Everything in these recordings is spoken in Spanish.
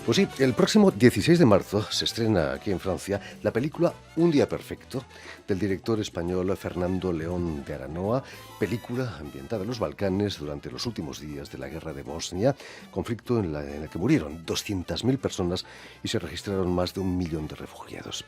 Pues sí, el próximo 16 de marzo se estrena aquí en Francia la película Un día perfecto del director español Fernando León de Aranoa, película ambientada en los Balcanes durante los últimos días de la guerra de Bosnia, conflicto en el que murieron 200.000 personas y se registraron más de 1 millón de refugiados.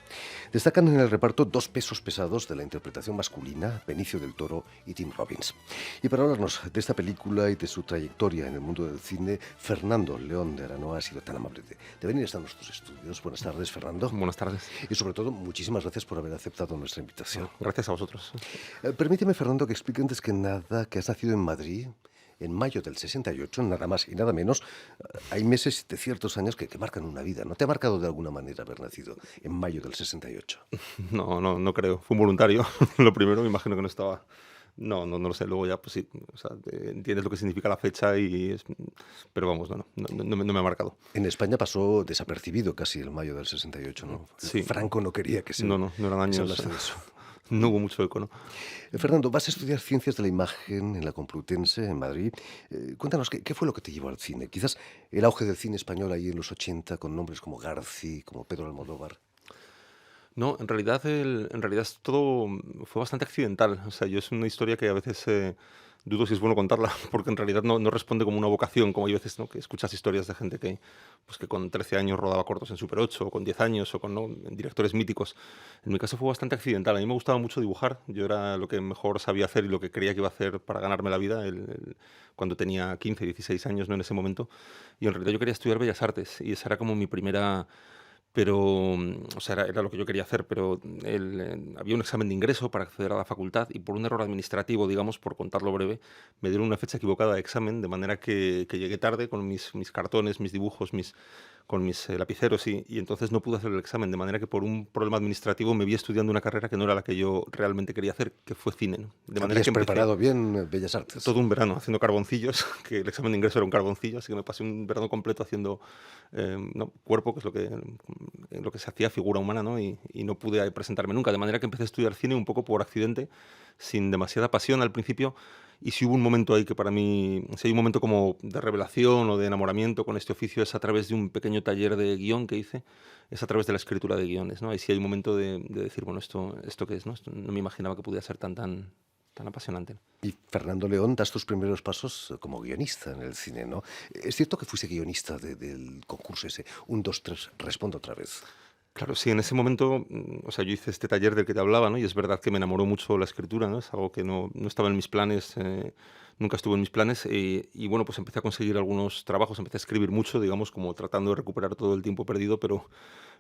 Destacan en el reparto dos pesos pesados de la interpretación masculina, Benicio del Toro y Tim Robbins. Y para hablarnos de esta película y de su trayectoria en el mundo del cine, Fernando León de Aranoa ha sido tan amable de venir hasta nuestros estudios. Buenas tardes, Fernando. Buenas tardes. Y sobre todo, muchísimas gracias por haber aceptado nuestra invitación. Gracias a vosotros. Permíteme, Fernando, que explique antes que nada que has nacido en Madrid en mayo del 68, nada más y nada menos. Hay meses de ciertos años que marcan una vida. ¿No te ha marcado de alguna manera haber nacido en mayo del 68? No creo. Fue un voluntario. Lo primero, me imagino que no estaba. No lo sé. Luego ya, pues sí. O sea, entiendes lo que significa la fecha pero vamos, no me ha marcado. En España pasó desapercibido casi el mayo del 68, ¿no? Sí. Franco no quería que se No eran años. hablase de eso. No hubo mucho eco, ¿no? Fernando, vas a estudiar Ciencias de la Imagen en la Complutense, en Madrid. Cuéntanos, ¿qué fue lo que te llevó al cine? Quizás el auge del cine español ahí en los 80, con nombres como Garci, como Pedro Almodóvar. No, en realidad todo fue bastante accidental. O sea, yo es una historia que a veces dudo si es bueno contarla, porque en realidad no responde como una vocación, como hay veces, ¿no?, que escuchas historias de gente que con 13 años rodaba cortos en Super 8, o con 10 años, o con, ¿no?, directores míticos. En mi caso fue bastante accidental. A mí me gustaba mucho dibujar. Yo era lo que mejor sabía hacer y lo que creía que iba a hacer para ganarme la vida cuando tenía 15, 16 años, ¿no?, en ese momento. Y en realidad yo quería estudiar Bellas Artes, y esa era como mi primera. Pero, o sea, era lo que yo quería hacer, pero había un examen de ingreso para acceder a la facultad y por un error administrativo, digamos, por contarlo breve, me dieron una fecha equivocada de examen, de manera que llegué tarde con mis cartones, mis dibujos, con mis lapiceros y entonces no pude hacer el examen, de manera que por un problema administrativo me vi estudiando una carrera que no era la que yo realmente quería hacer, que fue cine, ¿no? De manera ¿Habías que empecé preparado bien Bellas Artes? todo un verano haciendo carboncillos, que el examen de ingreso era un carboncillo, así que me pasé un verano completo haciendo ¿no?, cuerpo, que es lo que se hacía, figura humana, ¿no? Y no pude presentarme nunca, de manera que empecé a estudiar cine un poco por accidente, sin demasiada pasión al principio, y si hubo un momento ahí que para mí, si hay un momento como de revelación o de enamoramiento con este oficio, es a través de un pequeño taller de guión que hice, es a través de la escritura de guiones, ¿no? Ahí sí hay un momento de decir, bueno, ¿esto qué es, no? No me imaginaba que pudiera ser tan apasionante. Y Fernando León, das tus primeros pasos como guionista en el cine, ¿no? Es cierto que fuiste guionista del concurso ese, 1, 2, 3, respondo otra vez. Claro, sí, en ese momento, o sea, yo hice este taller del que te hablaba, ¿no? Y es verdad que me enamoró mucho la escritura, ¿no? Es algo que no estaba en mis planes, nunca estuvo en mis planes. Y bueno, pues empecé a conseguir algunos trabajos, empecé a escribir mucho, digamos, como tratando de recuperar todo el tiempo perdido, pero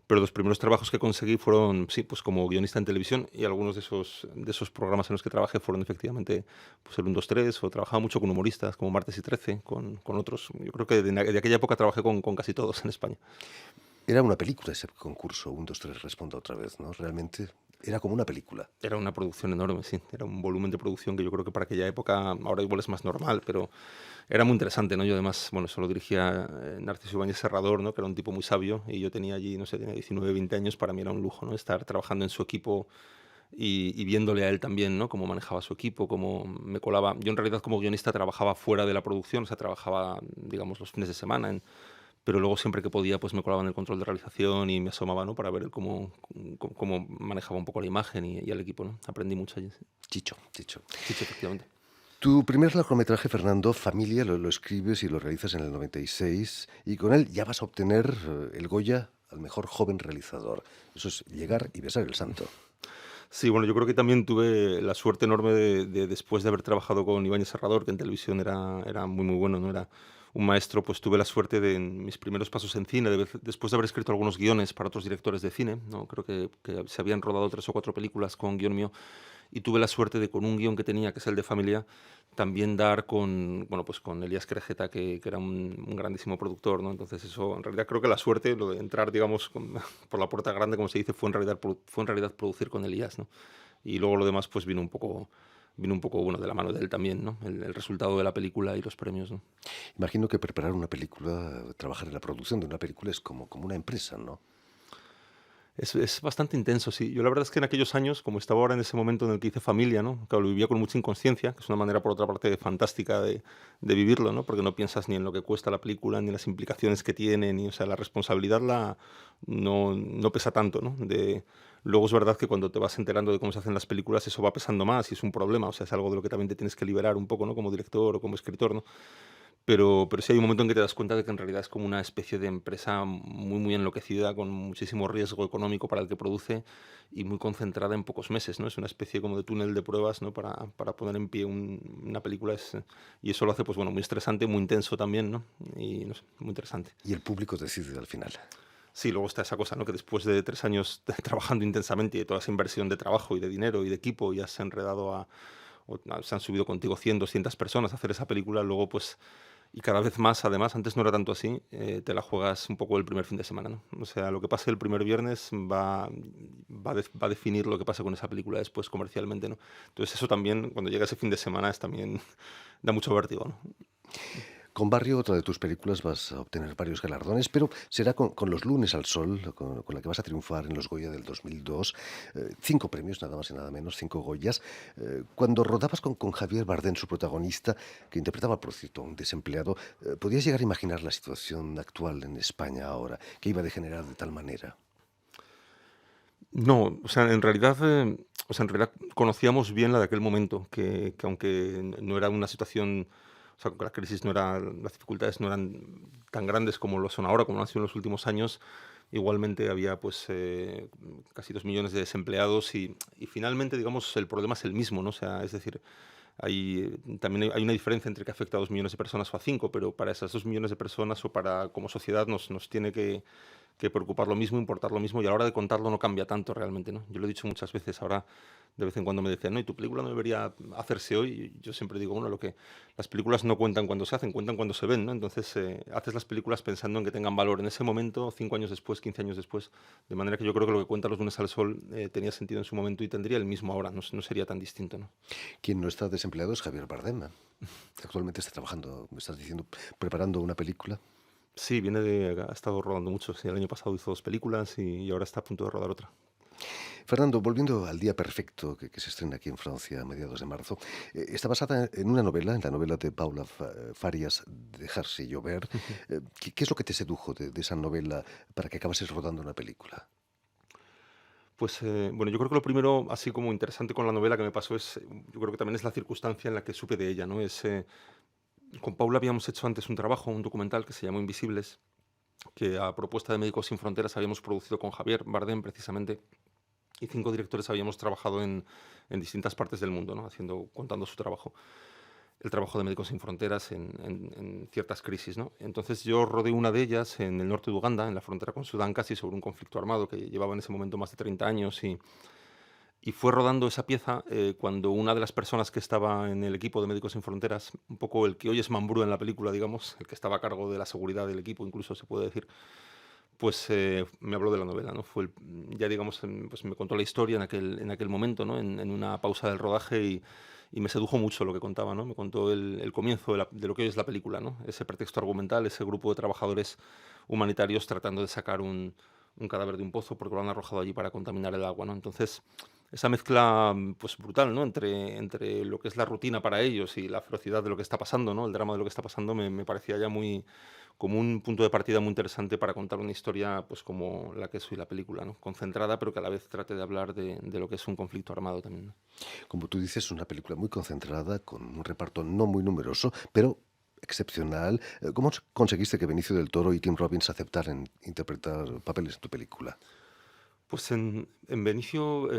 los primeros trabajos que conseguí fueron, sí, pues como guionista en televisión, y algunos de esos programas en los que trabajé fueron efectivamente pues el 1, 2, 3, o trabajaba mucho con humoristas como Martes y 13, con otros. Yo creo que de aquella época trabajé con casi todos en España. Era una película ese concurso, 1, 2, 3, respondo otra vez, ¿no? Realmente era como una película. Era una producción enorme, sí. Era un volumen de producción que yo creo que para aquella época, ahora igual es más normal, pero era muy interesante, ¿no? Yo además, bueno, eso lo dirigía Narciso Ibáñez Serrador, ¿no?, que era un tipo muy sabio, y yo tenía allí, no sé, tenía 19, 20 años, para mí era un lujo, ¿no?, estar trabajando en su equipo y viéndole a él también, ¿no?, cómo manejaba su equipo, cómo me colaba. Yo en realidad como guionista trabajaba fuera de la producción, o sea, trabajaba, digamos, los fines de semana pero luego siempre que podía pues me colaba en el control de realización y me asomaba, ¿no?, para ver cómo manejaba un poco la imagen y al equipo, ¿no? Aprendí mucho allí. Chicho. Sí, efectivamente. Tu primer largometraje, Fernando, Familia, lo escribes y lo realizas en el 96 y con él ya vas a obtener el Goya al mejor joven realizador. Eso es llegar y besar el santo. Sí, bueno, yo creo que también tuve la suerte enorme después de haber trabajado con Ibáñez Serrador, que en televisión era muy, muy bueno, ¿no? Era un maestro, pues tuve la suerte en mis primeros pasos en cine, después de haber escrito algunos guiones para otros directores de cine, ¿no? Creo que se habían rodado 3 o 4 películas con guión mío, y tuve la suerte de, con un guión que tenía, que es el de Familia, también dar bueno, pues con Elías Querejeta, que era un grandísimo productor, ¿no? Entonces eso, en realidad creo que la suerte, lo de entrar, digamos, por la puerta grande, como se dice, fue en realidad producir con Elías, ¿no? Y luego lo demás pues vino un poco, bueno, de la mano de él también, ¿no? El resultado de la película y los premios, ¿no? Imagino que preparar una película, trabajar en la producción de una película es como una empresa, ¿no? Es bastante intenso, sí. Yo la verdad es que en aquellos años, como estaba ahora en ese momento en el que hice familia, ¿no? Claro, lo vivía con mucha inconsciencia, que es una manera, por otra parte, fantástica de vivirlo, ¿no? Porque no piensas ni en lo que cuesta la película, ni en las implicaciones que tiene, ni, o sea, la responsabilidad no pesa tanto, ¿no? Luego es verdad que cuando te vas enterando de cómo se hacen las películas, eso va pesando más y es un problema, o sea, es algo de lo que también te tienes que liberar un poco, ¿no? Como director o como escritor, ¿no? Pero sí hay un momento en que te das cuenta de que en realidad es como una especie de empresa muy, muy enloquecida, con muchísimo riesgo económico para el que produce y muy concentrada en pocos meses, ¿no? Es una especie como de túnel de pruebas, ¿no? Para poner en pie una película y eso lo hace, pues bueno, muy estresante, muy intenso también, ¿no? Y no sé, muy interesante. Y el público decide al final. Sí, luego está esa cosa, ¿no? Que después de 3 años trabajando intensamente y de toda esa inversión de trabajo y de dinero y de equipo, ya se ha enredado se han subido contigo 100, 200 personas a hacer esa película, luego pues y cada vez más, además, antes no era tanto así, te la juegas un poco el primer fin de semana, ¿no? O sea, lo que pase el primer viernes va a definir lo que pasa con esa película después comercialmente, ¿no? Entonces eso también, cuando llega ese fin de semana, es también da mucho vértigo, ¿no? Con Barrio, otra de tus películas, vas a obtener varios galardones, pero será con Los lunes al sol, con la que vas a triunfar en los Goya del 2002. 5 premios, nada más y nada menos, 5 Goyas. Cuando rodabas con Javier Bardem, su protagonista, que interpretaba, por cierto, a un desempleado, ¿podías llegar a imaginar la situación actual en España ahora, que iba a degenerar de tal manera? No, o sea, en realidad conocíamos bien la de aquel momento, que aunque no era una situación, o sea, que la crisis no era, las dificultades no eran tan grandes como lo son ahora, como lo han sido en los últimos años, igualmente había pues casi 2 millones de desempleados y finalmente, digamos, el problema es el mismo, ¿no? O sea, es decir, también hay una diferencia entre que afecta a 2 millones de personas o a cinco, pero para esas 2 millones de personas o para como sociedad nos tiene que preocupar lo mismo, importar lo mismo, y a la hora de contarlo no cambia tanto realmente, ¿no? Yo lo he dicho muchas veces, ahora de vez en cuando me decían, no, y tu película no debería hacerse hoy, y yo siempre digo, bueno, las películas no cuentan cuando se hacen, cuentan cuando se ven, ¿no? Entonces, haces las películas pensando en que tengan valor en ese momento, 5 años después, 15 años después, de manera que yo creo que lo que cuenta Los lunes al sol tenía sentido en su momento y tendría el mismo ahora, no sería tan distinto, ¿no? Quien no está desempleado es Javier Bardem. Actualmente está trabajando, me estás diciendo, preparando una película. Sí, ha estado rodando mucho, sí, el año pasado hizo 2 películas y ahora está a punto de rodar otra. Fernando, volviendo al Día Perfecto, que se estrena aquí en Francia a mediados de marzo, está basada en una novela, en la novela de Paula Farias, Dejarse llover. ¿Qué es lo que te sedujo de esa novela para que acabases rodando una película? Pues bueno, yo creo que lo primero, así como interesante con la novela que me pasó es, yo creo que también es la circunstancia en la que supe de ella, ¿no? Con Paula habíamos hecho antes un trabajo, un documental que se llamó Invisibles, que a propuesta de Médicos Sin Fronteras habíamos producido con Javier Bardem precisamente, y 5 directores habíamos trabajado en distintas partes del mundo, ¿no? Contando su trabajo, el trabajo de Médicos Sin Fronteras en ciertas crisis, ¿no? Entonces yo rodé una de ellas en el norte de Uganda, en la frontera con Sudán, casi sobre un conflicto armado que llevaba en ese momento más de 30 años y fue rodando esa pieza cuando una de las personas que estaba en el equipo de Médicos Sin Fronteras, un poco el que hoy es Mambrú en la película, digamos, el que estaba a cargo de la seguridad del equipo, incluso se puede decir, pues me habló de la novela, ¿no? Ya digamos, pues me contó la historia en aquel momento, ¿no? En una pausa del rodaje y me sedujo mucho lo que contaba, ¿no? Me contó el comienzo de lo que hoy es la película, ¿no? Ese pretexto argumental, ese grupo de trabajadores humanitarios tratando de sacar un cadáver de un pozo porque lo han arrojado allí para contaminar el agua, ¿no? Entonces, esa mezcla, pues brutal, ¿no? Entre lo que es la rutina para ellos y la ferocidad de lo que está pasando, ¿no? El drama de lo que está pasando me parecía ya como un punto de partida muy interesante para contar una historia, pues como la que es hoy la película, ¿no? Concentrada, pero que a la vez trate de hablar de lo que es un conflicto armado también, ¿no? Como tú dices, una película muy concentrada, con un reparto no muy numeroso, pero excepcional. ¿Cómo conseguiste que Benicio del Toro y Tim Robbins aceptaran interpretar papeles en tu película? Pues en Benicio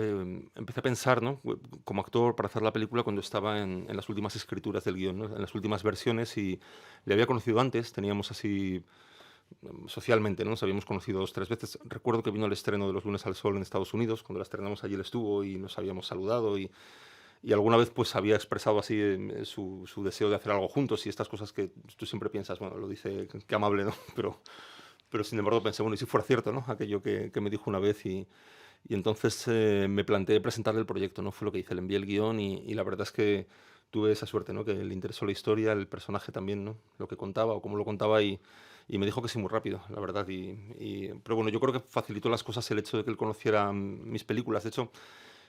empecé a pensar, ¿no? Como actor para hacer la película cuando estaba en las últimas escrituras del guión, ¿no? En las últimas versiones y le había conocido antes, teníamos así socialmente, ¿no? Nos habíamos conocido 2, 3 veces. Recuerdo que vino al estreno de Los lunes al sol en Estados Unidos, cuando la estrenamos allí él estuvo y nos habíamos saludado y alguna vez pues había expresado así su deseo de hacer algo juntos y estas cosas que tú siempre piensas, bueno, lo dice, qué amable, ¿no? Pero sin embargo pensé, bueno, y si fuera cierto, ¿no? Aquello que me dijo una vez y entonces me planteé presentarle el proyecto, ¿no? Fue lo que hice, le envié el guión y la verdad es que tuve esa suerte, ¿no? Que le interesó la historia, el personaje también, ¿no? Lo que contaba o cómo lo contaba y me dijo que sí muy rápido, la verdad. Pero bueno, yo creo que facilitó las cosas el hecho de que él conociera mis películas. De hecho,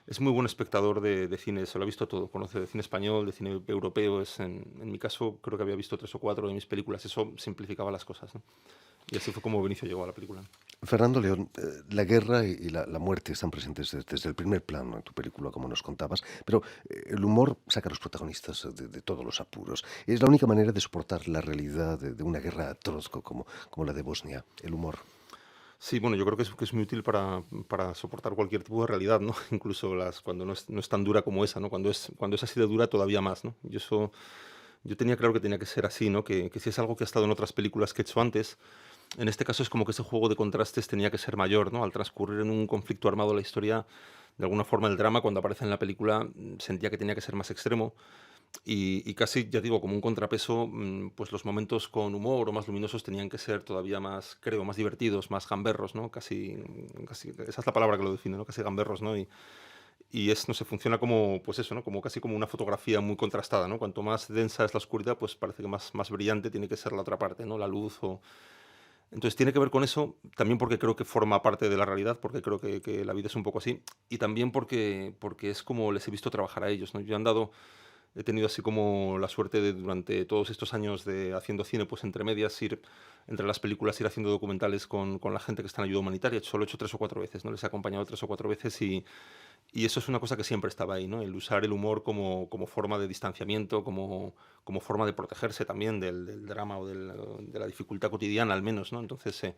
es muy buen espectador de cine, se lo ha visto todo. Conoce de cine español, de cine europeo. En mi caso, creo que había visto 3 o 4 de mis películas. Eso simplificaba las cosas, ¿no? Y así fue como Benicio llegó a la película. Fernando León, la guerra y la muerte están presentes desde el primer plano en tu película, como nos contabas, pero el humor saca a los protagonistas de todos los apuros. Es la única manera de soportar la realidad de una guerra atroz como la de Bosnia, el humor. Sí, bueno, yo creo que es muy útil para soportar cualquier tipo de realidad, ¿no? Incluso cuando no es tan dura como esa, ¿no? Cuando es así de dura, todavía más, ¿no? Yo tenía claro que tenía que ser así, ¿no? Que si es algo que ha estado en otras películas que he hecho antes, en este caso es como que ese juego de contrastes tenía que ser mayor, ¿no? Al transcurrir en un conflicto armado la historia, de alguna forma el drama, cuando aparece en la película, sentía que tenía que ser más extremo. Y casi, ya digo, como un contrapeso, pues los momentos con humor o más luminosos tenían que ser todavía más, creo, más divertidos, más gamberros, ¿no? Casi, esa es la palabra que lo define, ¿no? Casi gamberros, ¿no? Y no sé, funciona como, pues eso, ¿no? Como casi como una fotografía muy contrastada, ¿no? Cuanto más densa es la oscuridad, pues parece que más brillante tiene que ser la otra parte, ¿no? La luz o... Entonces tiene que ver con eso, también porque creo que forma parte de la realidad, porque creo que la vida es un poco así, y también porque es como les he visto trabajar a ellos, ¿no? He tenido así como la suerte de durante todos estos años de haciendo cine, pues entre medias, entre las películas, ir haciendo documentales con la gente que está en ayuda humanitaria. Solo he hecho 3 o 4 veces, ¿no? Les he acompañado 3 o 4 veces y eso es una cosa que siempre estaba ahí, ¿no? El usar el humor como forma de distanciamiento, como forma de protegerse también del drama o de la dificultad cotidiana, al menos, ¿no? Entonces,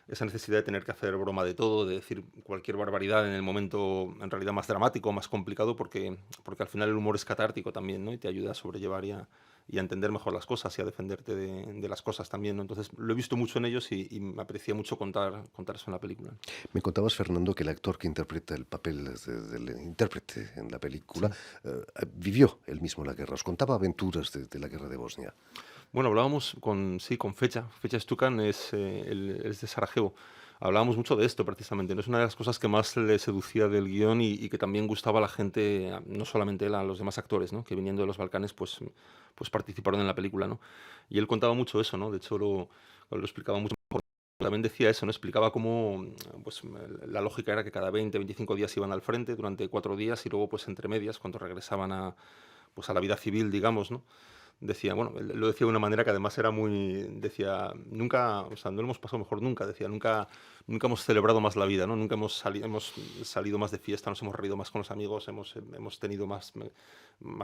esa necesidad de tener que hacer broma de todo, de decir cualquier barbaridad en el momento en realidad más dramático, más complicado, porque al final el humor es catártico también, ¿no? Y te ayuda a sobrellevar y a entender mejor las cosas y a defenderte de las cosas también, ¿no? Entonces lo he visto mucho en ellos y me aprecia mucho contar eso en la película. Me contabas, Fernando, que el actor que interpreta el papel del intérprete en la película Sí. vivió él mismo la guerra. Os contaba aventuras de la guerra de Bosnia. Bueno, hablábamos sí, con Fecha Stukan, él es de Sarajevo. Hablábamos mucho de esto precisamente, ¿no? Es una de las cosas que más le seducía del guión y que también gustaba a la gente, no solamente él, a los demás actores, ¿no? Que viniendo de los Balcanes, pues participaron en la película, ¿no? Y él contaba mucho eso, ¿no? De hecho, lo explicaba mucho mejor. También decía eso, ¿no? Explicaba cómo, pues, la lógica era que cada 20, 25 días iban al frente durante 4 días y luego, pues, entre medias, cuando regresaban pues, a la vida civil, digamos, ¿no? Decía, bueno, él lo decía de una manera que además era decía, nunca, o sea, no lo hemos pasado mejor nunca, decía, nunca hemos celebrado más la vida, ¿no? Nunca hemos salido más de fiesta, nos hemos reído más con los amigos, hemos tenido más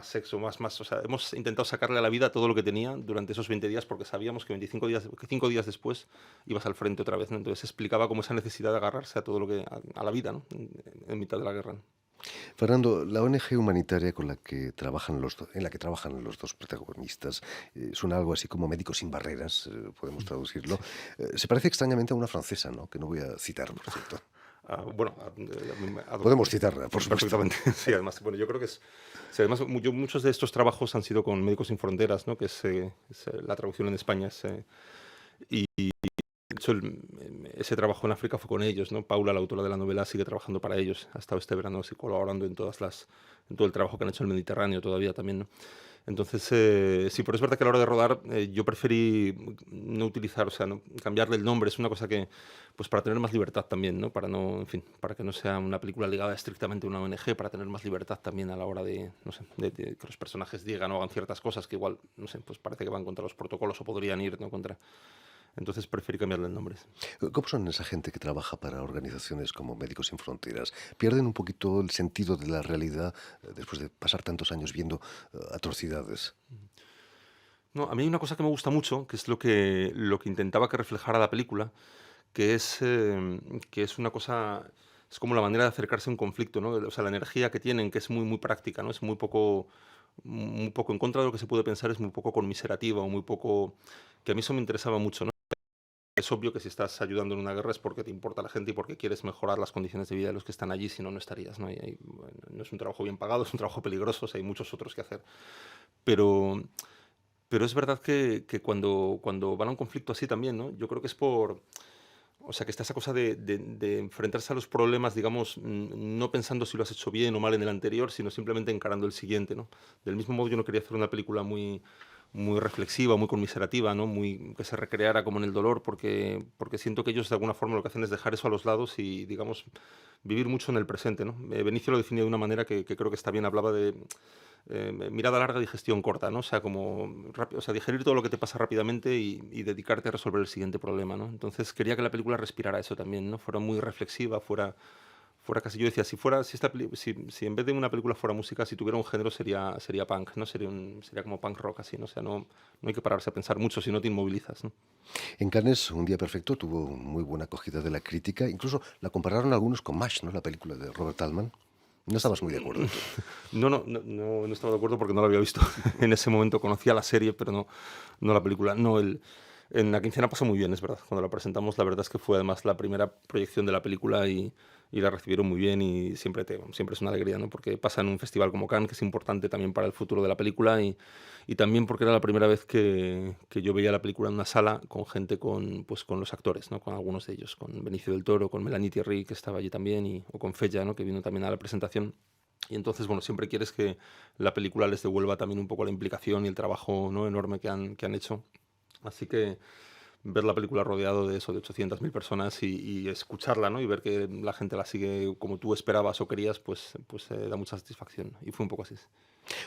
sexo, o sea, hemos intentado sacarle a la vida todo lo que tenía durante esos 20 días porque sabíamos que 25 días, que 5 días después ibas al frente otra vez, ¿no? Entonces explicaba como esa necesidad de agarrarse a todo a la vida, ¿no? En mitad de la guerra. Fernando, la ONG humanitaria con la que trabajan en la que trabajan los dos protagonistas, suena algo así como Médicos Sin Barreras, podemos traducirlo. Sí. Se parece extrañamente a una francesa, ¿no? Que no voy a citar, por cierto. Bueno, Podemos citarla, por supuesto. perfectamente. Sí, además, bueno, yo creo que sí, además, muchos de estos trabajos han sido con Médicos Sin Fronteras, ¿no? Que la traducción en España y de hecho ese trabajo en África fue con ellos, ¿no? Paula, la autora de la novela, sigue trabajando para ellos. Ha estado este verano sí, colaborando en todo el trabajo que han hecho en el Mediterráneo todavía también, ¿no? Entonces, sí, pero es verdad que a la hora de rodar yo preferí no utilizar, o sea, no, cambiarle el nombre. Es una cosa que, pues para tener más libertad también, ¿no? Para no, en fin, para que no sea una película ligada estrictamente a una ONG, para tener más libertad también a la hora de, no sé, de que los personajes digan o hagan ciertas cosas que igual, no sé, pues parece que van contra los protocolos o podrían ir, ¿no? Entonces preferí cambiarle el nombre. ¿Cómo son esa gente que trabaja para organizaciones como Médicos Sin Fronteras? ¿Pierden un poquito el sentido de la realidad después de pasar tantos años viendo atrocidades? No, a mí hay una cosa que me gusta mucho, que es lo que intentaba que reflejara la película, que es una cosa, es como la manera de acercarse a un conflicto, ¿no? O sea, la energía que tienen, que es muy práctica, ¿no? Es muy poco en contra de lo que se puede pensar, es muy poco conmiserativa o muy poco, que a mí eso me interesaba mucho, ¿no? Es obvio que si estás ayudando en una guerra es porque te importa la gente y porque quieres mejorar las condiciones de vida de los que están allí, si no, no estarías, ¿no? Bueno, no es un trabajo bien pagado, es un trabajo peligroso, o sea, hay muchos otros que hacer. Pero, pero es verdad que cuando van a un conflicto así también, ¿no? Yo creo que es o sea, que está esa cosa de enfrentarse a los problemas, digamos, no pensando si lo has hecho bien o mal en el anterior, sino simplemente encarando el siguiente, ¿no? Del mismo modo, yo no quería hacer una película muy reflexiva, muy conmiserativa, ¿no? Muy, que se recreara como en el dolor, porque siento que ellos de alguna forma lo que hacen es dejar eso a los lados y, digamos, vivir mucho en el presente, ¿no? Benicio lo definía de una manera que creo que está bien, hablaba de mirada larga, digestión corta, ¿no? O sea, como o sea, digerir todo lo que te pasa rápidamente y dedicarte a resolver el siguiente problema, ¿no? Entonces quería que la película respirara eso también, ¿no? Fuera muy reflexiva, fuera casi, yo decía, si en vez de una película fuera música, si tuviera un género sería punk, ¿no? Sería como punk rock así, ¿no? O sea, no hay que pararse a pensar mucho si no te inmovilizas, ¿no? En Cannes, Un día perfecto tuvo muy buena acogida de la crítica. Incluso la compararon algunos con MASH, ¿no? La película de Robert Altman. No estabas muy de acuerdo tú. No estaba de acuerdo porque no la había visto. En ese momento conocía la serie, pero no la película. En la quincena pasó muy bien, es verdad. Cuando la presentamos, la verdad es que fue además la primera proyección de la película y la recibieron muy bien y siempre es una alegría, ¿no? Porque pasa en un festival como Cannes, que es importante también para el futuro de la película y también porque era la primera vez que yo veía la película en una sala con gente pues, con los actores, ¿no? Con algunos de ellos, con Benicio del Toro, con Melanie Thierry, que estaba allí también, o con Fella, ¿no? Que vino también a la presentación. Y entonces, bueno, siempre quieres que la película les devuelva también un poco la implicación y el trabajo, ¿no? enorme que han hecho. Así que ver la película rodeado de eso, de 800.000 personas y escucharla, ¿no? Y ver que la gente la sigue como tú esperabas o querías, pues da mucha satisfacción. Y fue un poco así.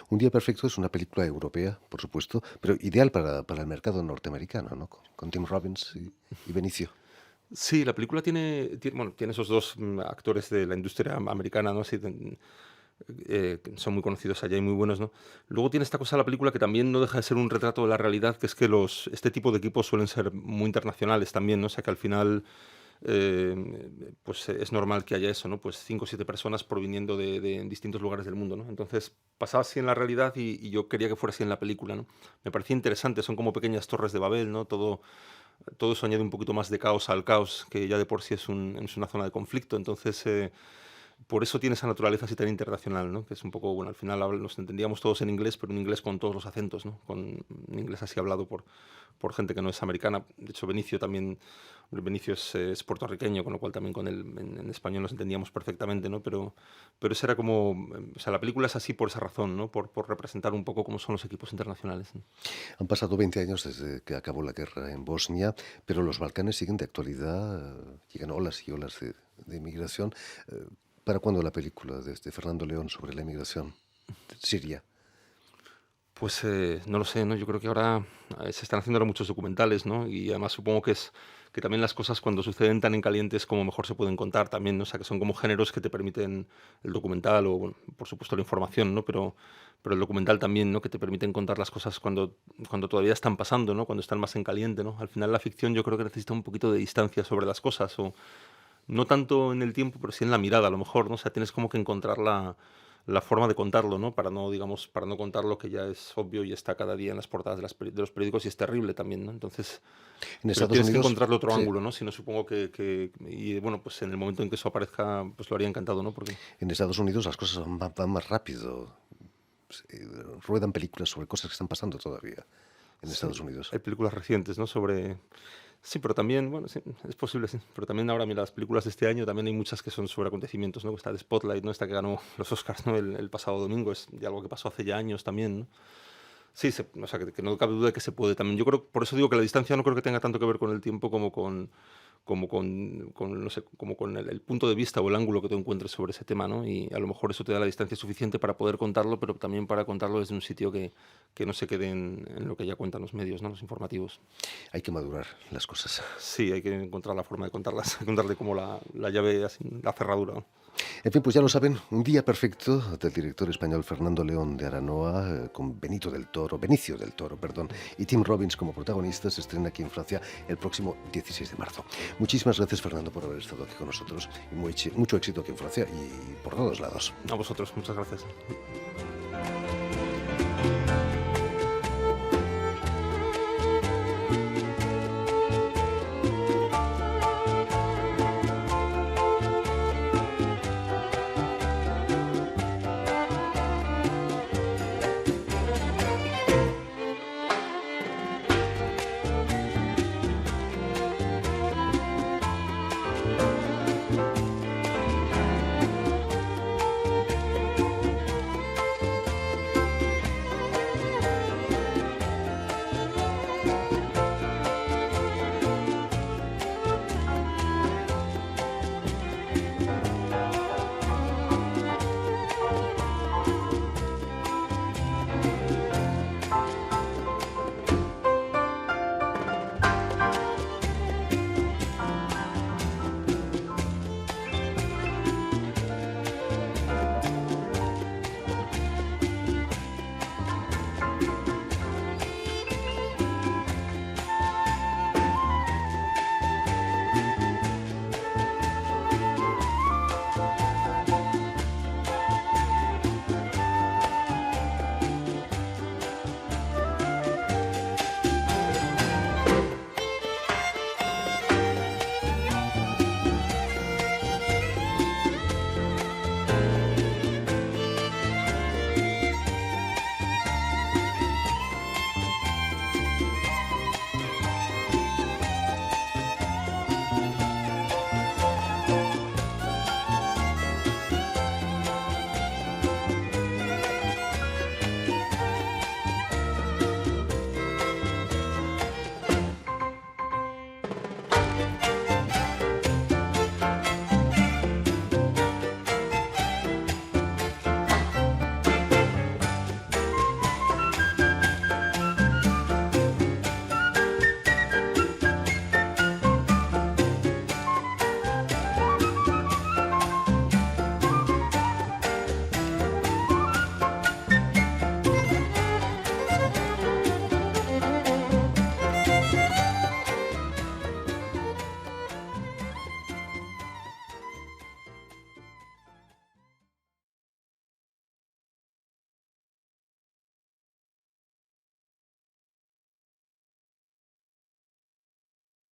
Un día perfecto es una película europea, por supuesto, pero ideal para el mercado norteamericano, ¿no? Con Tim Robbins y Benicio. Sí, la película tiene esos dos actores de la industria americana, ¿no? Así, que son muy conocidos allá y muy buenos, ¿no? Luego tiene esta cosa la película que también no deja de ser un retrato de la realidad, que es que este tipo de equipos suelen ser muy internacionales también, ¿no? O sea que al final pues es normal que haya eso, ¿no? Pues 5 o 7 personas proviniendo de distintos lugares del mundo, ¿no? Entonces pasaba así en la realidad y yo quería que fuera así en la película, ¿no? Me parecía interesante, son como pequeñas torres de Babel, ¿no? Todo eso añade un poquito más de caos al caos, que ya de por sí es una zona de conflicto. Entonces, por eso tiene esa naturaleza así tan internacional, ¿no? Que es un poco, bueno, al final nos entendíamos todos en inglés, pero un inglés con todos los acentos, ¿no? Con un inglés así hablado por gente que no es americana. De hecho, Benicio es puertorriqueño, con lo cual también con él en español nos entendíamos perfectamente, ¿no? Pero eso era como, o sea, la película es así por esa razón, ¿no? Por representar un poco cómo son los equipos internacionales, ¿no? Han pasado 20 años desde que acabó la guerra en Bosnia, pero los Balcanes siguen de actualidad, llegan olas y olas de inmigración. Eh, ¿Para cuándo la película de Fernando León sobre la inmigración? Siria. Pues no lo sé, ¿no? Yo creo que ahora se están haciendo ahora muchos documentales, ¿no? Y además supongo que también las cosas cuando suceden tan en caliente es como mejor se pueden contar también, ¿no? O sea, que son como géneros que te permiten el documental o, bueno, por supuesto, la información, ¿no? Pero el documental también, ¿no? Que te permiten contar las cosas cuando todavía están pasando, ¿no? Cuando están más en caliente, ¿no? Al final la ficción yo creo que necesita un poquito de distancia sobre las cosas o no tanto en el tiempo, pero sí en la mirada, a lo mejor, ¿no? O sea, tienes como que encontrar la forma de contarlo, ¿no? Para no contar lo que ya es obvio y está cada día en las portadas de los periódicos y es terrible también, ¿no? Entonces, En pero Estados tienes que Unidos, encontrarle otro sí, ángulo, ¿no? Si no, supongo y bueno, pues en el momento en que eso aparezca, pues lo haría encantado, ¿no? Porque en Estados Unidos las cosas van más rápido. Ruedan películas sobre cosas que están pasando todavía en sí, Estados Unidos. hay películas recientes, ¿no? Sí, pero también, bueno, sí, es posible, sí. Pero también ahora, mira, las películas de este año también hay muchas que son sobre acontecimientos, ¿no? Está de Spotlight, ¿no? Esta que ganó los Oscars, ¿no? El pasado domingo, es de algo que pasó hace ya años también, ¿no? Sí, o sea, que no cabe duda de que se puede también. Yo creo, por eso digo que la distancia no creo que tenga tanto que ver con el tiempo no sé, como con el punto de vista o el ángulo que tú encuentres sobre ese tema, ¿no? Y a lo mejor eso te da la distancia suficiente para poder contarlo, pero también para contarlo desde un sitio que no se quede en lo que ya cuentan los medios, ¿no? Los informativos. Hay que madurar las cosas. Sí, hay que encontrar la forma de contarlas, contarle como la llave, así, la cerradura, ¿no? En fin, pues ya lo saben, Un día perfecto del director español Fernando León de Aranoa, con Benicio del Toro, perdón, y Tim Robbins como protagonistas, se estrena aquí en Francia el próximo 16 de marzo. Muchísimas gracias, Fernando, por haber estado aquí con nosotros y mucho éxito aquí en Francia y por todos lados. A vosotros, muchas gracias.